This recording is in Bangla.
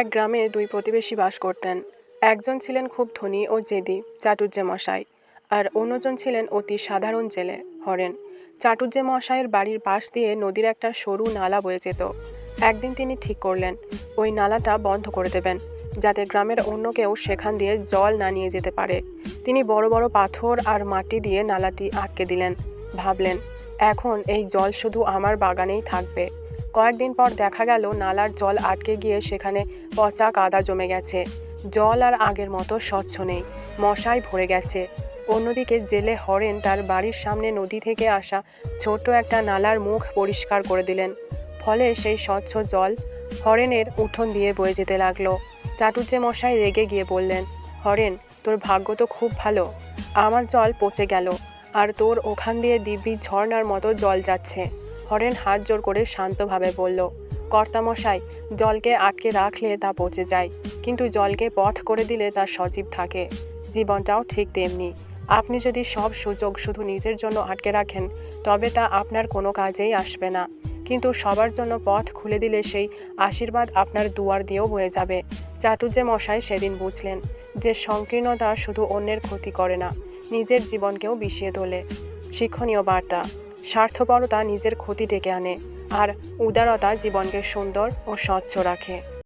এক গ্রামে দুই প্রতিবেশী বাস করতেন। একজন ছিলেন খুব ধনী ও জেদি চাটুজ্জে মশাই, আর অন্যজন ছিলেন অতি সাধারণ জেলে হরেন। চাটুজ্জে মশাইয়ের বাড়ির পাশ দিয়ে নদীর একটা সরু নালা বয়ে যেত। একদিন তিনি ঠিক করলেন ওই নালাটা বন্ধ করে দেবেন, যাতে গ্রামের অন্য কেউ সেখান দিয়ে জল না নিয়ে যেতে পারে। তিনি বড় বড় পাথর আর মাটি দিয়ে নালাটি আটকে দিলেন। ভাবলেন, এখন এই জল শুধু আমার বাগানেই থাকবে। কয়েকদিন পর দেখা গেল নালার জল আটকে গিয়ে সেখানে পচা কাদা জমে গেছে। জল আর আগের মতো স্বচ্ছ নেই, মশায় ভরে গেছে। অন্যদিকে জেলে হরেন তার বাড়ির সামনে নদী থেকে আসা ছোট্ট একটা নালার মুখ পরিষ্কার করে দিলেন। ফলে সেই স্বচ্ছ জল হরেনের উঠোন দিয়ে বয়ে যেতে লাগলো। চাটুজ্জে মশাই রেগে গিয়ে বললেন, হরেন, তোর ভাগ্য তো খুব ভালো, আমার জল পচে গেল, আর তোর ওখান দিয়ে দিব্যি ঝর্ণার মতো জল যাচ্ছে। হরেন হাত জোর করে শান্তভাবে বলল, কর্তামশাই, জলকে আটকে রাখলে তা পচে যায়, কিন্তু জলকে পথ করে দিলে তা সজীব থাকে। জীবনটাও ঠিক তেমনি। আপনি যদি সব সুযোগ শুধু নিজের জন্য আটকে রাখেন, তবে তা আপনার কোনো কাজেই আসবে না। কিন্তু সবার জন্য পথ খুলে দিলে সেই আশীর্বাদ আপনার দুয়ার দিয়েও বয়ে যাবে। চাটুজ্জে মশাই সেদিন বুঝলেন যে সংকীর্ণতা শুধু অন্যের ক্ষতি করে না, নিজের জীবনকেও বিষিয়ে তোলে। শিক্ষণীয় বার্তা: স্বার্থপরতা নিজের ক্ষতি ডেকে আনে, আর উদারতা জীবনকে সুন্দর ও স্বচ্ছ রাখে।